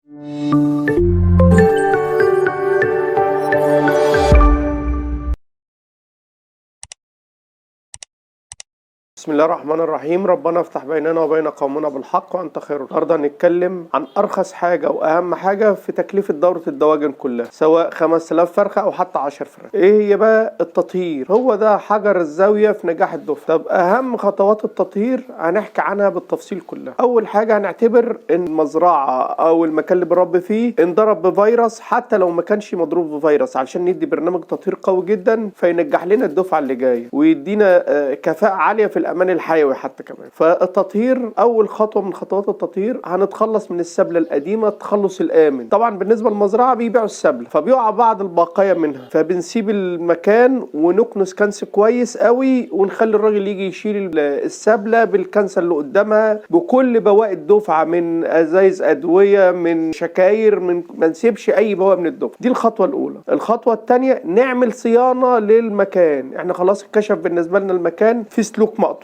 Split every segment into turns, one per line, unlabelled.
بسم الله الرحمن الرحيم. ربنا افتح بيننا وبين قومنا بالحق وانت خير. النهارده هنتكلم عن ارخص حاجه واهم حاجه في تكلفه دوره الدواجن كلها، سواء 5000 فرخه او حتى 10 فرخ. ايه هي بقى التطهير؟ هو ده حجر الزاويه في نجاح الدفعه. طب اهم خطوات التطهير هنحكي عنها بالتفصيل كلها. اول حاجه هنعتبر ان المزرعه او المكان اللي بنربي فيه انضرب بفيروس، حتى لو ما كانش مضروب بفيروس، علشان ندي برنامج تطهير قوي جدا فينجح لنا الدفعه اللي جايه ويدينا كفاءه عاليه في الامان الحيوي حتى كمان. فالتطهير اول خطوه من خطوات التطهير، هنتخلص من السبله القديمه التخلص الامن. طبعا بالنسبه للمزرعه بيبيعوا السبله فبيقع بعض البقايا منها، فبنسيب المكان ونكنس كنس كويس قوي ونخلي الراجل يجي يشيل السبله بالكنسه اللي قدامها بكل بواقي الدفعه، من ازايز ادويه، من شكاير، ما نسيبش اي بواقي من الدفعه. دي الخطوه الاولى. الخطوه الثانيه نعمل صيانه للمكان. احنا خلاص اتكشف بالنسبه لنا المكان في سلوك مقطوعه،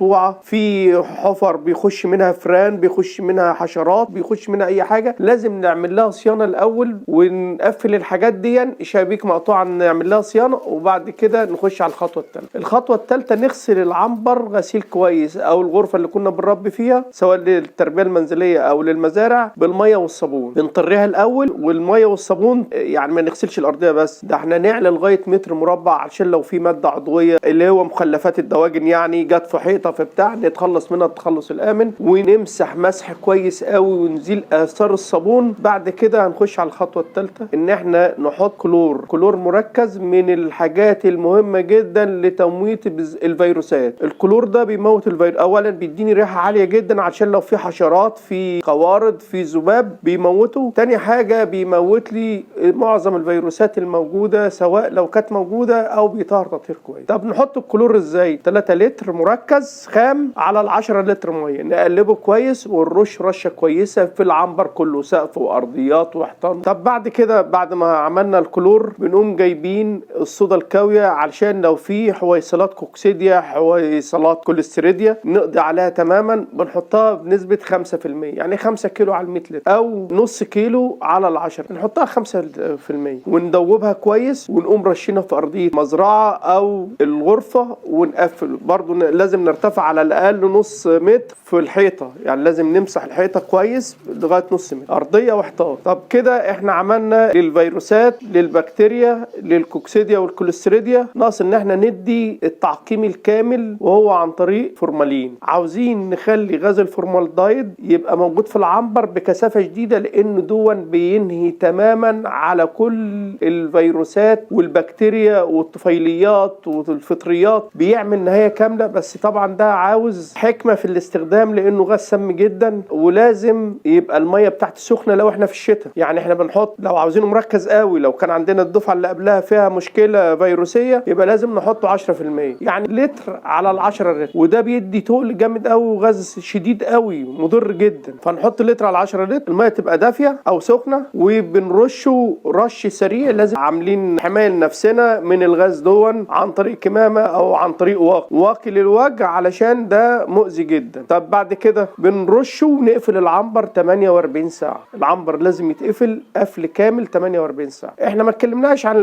في حفر بيخش منها فران، بيخش منها حشرات، بيخش منها اي حاجه، لازم نعمل لها صيانه الاول ونقفل الحاجات دي. شبابيك مقطوعه نعمل لها صيانه، وبعد كده نخش على الخطوه الثالثه. الخطوه الثالثه نغسل العنبر غسيل كويس، او الغرفه اللي كنا بنربي فيها سواء للتربيه المنزليه او للمزارع، بالميه والصابون. بنطريها الاول، والميه والصابون يعني ما نغسلش الارضيه بس، ده احنا نعلى لغايه متر مربع، عشان لو في ماده عضويه اللي هو مخلفات الدواجن يعني جت في حيطه في بتاع نتخلص منها التخلص الامن، ونمسح مسح كويس قوي ونزيل اثار الصابون. بعد كده هنخش على الخطوه الثالثه، ان احنا نحط كلور مركز، من الحاجات المهمه جدا لتمويت الفيروسات. الكلور ده بيموت الفيروس. اولا بيديني ريحه عاليه جدا عشان لو في حشرات، في قوارض، في ذباب بيموته. تاني حاجه بيموت لي معظم الفيروسات الموجوده، سواء لو كانت موجوده او بيطهر تطهير كويس. طب نحط الكلور ازاي؟ 3 لتر مركز خام على 10 لتر ميه، نقلبه كويس ونرش رشه كويسه في العنبر كله، سقف وارضيات وحيطان. طب بعد كده، بعد ما عملنا الكلور، بنقوم جايبين الصودا الكاويه، علشان لو في حويصلات كوكسيديا، حويصلات كوليستريديا، نقضي عليها تماما. بنحطها بنسبه 5%، يعني 5 كيلو على 100 لتر، او نص كيلو على 10، نحطها 5%، وندوبها كويس، ونقوم رشينها في ارضيه مزرعه او الغرفه، ونقفل. برضو لازم نرتفع على الاقل نص متر في الحيطه، يعني لازم نمسح الحيطه كويس لغايه نص متر، ارضيه وحيطان. طب كده احنا عملنا للفيروسات، للبكتيريا، للكوكسيديا والكوليستريديا. ناقص ان احنا ندي التعقيم الكامل، وهو عن طريق فورمالين. عاوزين نخلي غاز الفورمالدايد يبقى موجود في العنبر بكثافه شديده، لان دون بينهي تماما على كل الفيروسات والبكتيريا والطفيليات والفطريات، بيعمل نهايه كامله. بس طبعا ده عاوز حكمه في الاستخدام، لانه غاز سام جدا، ولازم يبقى الميه بتاعت سخنه لو احنا في الشتاء. يعني احنا بنحط لو عاوزينه مركز قوي، لو كان عندنا الدفعه اللي قبلها فيها مشكله فيروسيه، يبقى لازم نحطه 10%، يعني لتر على 10 لتر، وده بيدي تقل جامد قوي وغاز شديد قوي مضر جدا. فنحط لتر على 10 لتر، الميه تبقى دافيه او سخنه، وبنرشه رش سريع. لازم عاملين حمايه لنفسنا من الغاز دون عن طريق كمامه او عن طريق واقي للوجه، علشان ده مؤذي جدا. طب بعد كده بنرشه ونقفل العنبر 48 ساعه. العنبر لازم يتقفل قفل كامل 48 ساعه. احنا ما اتكلمناش عن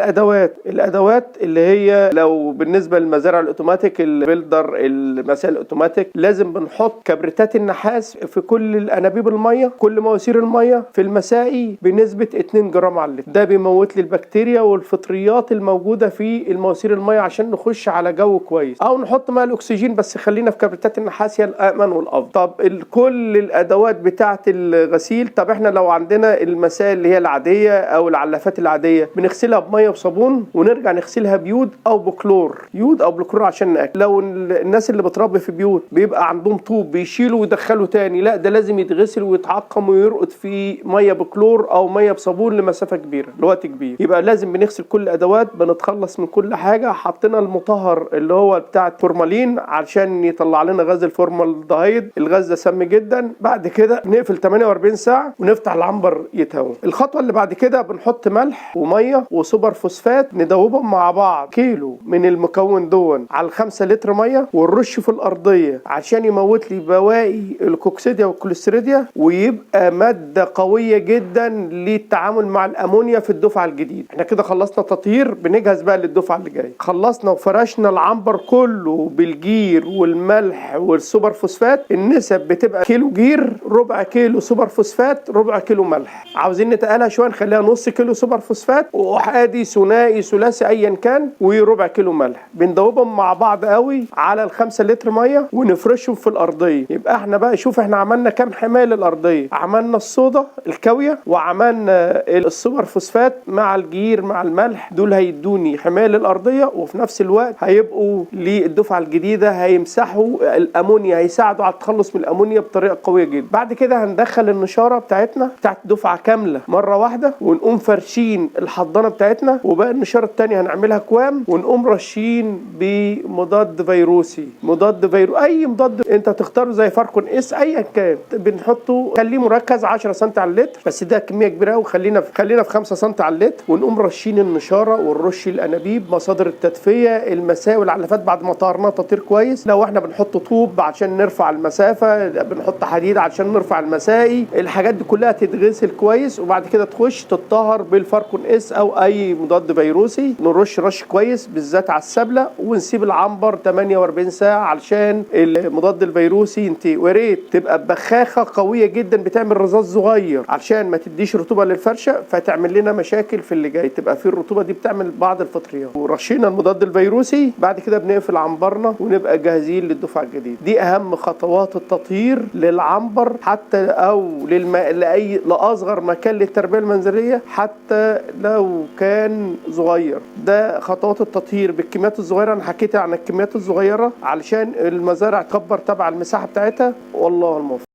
الادوات اللي هي لو بالنسبه للمزارع الاوتوماتيك، البيلدر، المسائل الاوتوماتيك، لازم بنحط كبريتات النحاس في كل الانابيب الميه، كل مواسير الميه في المسائي بنسبه 2 جرام على اللتر. ده بيموت لي البكتيريا والفطريات الموجوده في المواسير الميه، عشان نخش على جو كويس. او نحط ماء الاكسجين، بس خلينا في كبريتات النحاس، هي الامن والافضل. طب كل الادوات بتاعه الغسيل، طب احنا لو عندنا المسائل اللي هي العاديه او العلافات العاديه، بنغسلها بميه وصابون، ونرجع نغسلها بيود او بكلور، يود او بكلور عشان ناكل. لو الناس اللي بتربي في بيوت بيبقى عندهم طوب بيشيلوا ويدخلوا تاني، لا ده لازم يتغسل ويتعقم ويرقد في ميه بكلور او ميه بصابون لمسافه كبيره لوقت كبير. يبقى لازم بنغسل كل الادوات، بنتخلص من كل حاجه. حطينا المطهر اللي هو بتاع فورمالين علشان عشان يطلع لنا غاز الفورمالدهيد. الغاز ده سام جدا. بعد كده نقفل 48 ساعه ونفتح العنبر يتهوى. الخطوه اللي بعد كده بنحط ملح وميه وسوبر فوسفات ندوبهم مع بعض كيلو من المكون دون على 5 لتر ميه، ونرش في الارضيه عشان يموت لي بواقي الكوكسيديا والكوليستريديا، ويبقى ماده قويه جدا للتعامل مع الامونيا في الدفعه الجديده. احنا كده خلصنا تطهير، بنجهز بقى للدفعه اللي جايه. خلصنا وفرشنا العنبر كله بالجير والملح والسوبر فوسفات. النسب بتبقى كيلو جير، ربع كيلو سوبر فوسفات، ربع كيلو ملح. عاوزين نتقلها شويه نخليها نص كيلو سوبر فوسفات واحادي ثنائي ثلاثي ايا كان، وربع كيلو ملح. بندوبهم مع بعض قوي على ال5 لتر ميه ونفرشهم في الارضيه. يبقى احنا بقى شوف احنا عملنا كام حمايه للارضيه. عملنا الصودا الكاويه وعملنا السوبر فوسفات مع الجير مع الملح، دول هيدوني حمايه للارضيه وفي نفس الوقت هيبقوا للدفعه الجديده هيمسحوا الامونيا، هيساعدوا على التخلص من الامونيا بطريقه قويه جدا. بعد كده هندخل النشاره بتاعتنا بتاعت دفعه كامله مره واحده، ونقوم فرشين الحضانه بتاعتنا، وبقى النشاره الثانيه هنعملها كوام، ونقوم رشين بمضاد فيروسي. اي مضاد انت تختاره زي فاركون اس ايا كان بنحطه، خليه مركز 10 سم على اللتر، بس ده كميه كبيره قوي، خلينا في 5 سم على اللتر. ونقوم رشين النشاره ونرش الانابيب، مصادر التدفئه، المساوي والعلافات بعد ما طهرناها تطهير كويس. لو احنا بنحط طوب عشان نرفع المسافه، بنحط حديد عشان نرفع المسائي، الحاجات دي كلها تتغسل كويس، وبعد كده تخش تتطهر بالفاركون اس او اي مضاد فيروسي. نرش رش كويس بالذات على السبله، ونسيب العنبر 48 ساعه علشان المضاد الفيروسي ينتهي. وريت تبقى بخاخه قويه جدا بتعمل رذاذ صغير علشان ما تديش رطوبه للفرشه فتعمل لنا مشاكل في اللي جاي، تبقى في الرطوبه دي بتعمل بعض الفطريات. ورشينا المضاد الفيروسي، بعد كده بنقفل عنبرنا ونبقى جاهزين للدفعه الجديده. دي اهم خطوات التطهير للعنبر، حتى او لاصغر مكان للتربيه المنزليه، حتى لو كان صغير. ده خطوات التطهير بالكميات الصغيره. انا حكيت عن الكميات الصغيره علشان المزارع تكبر تبع المساحه بتاعتها، والله الموفق.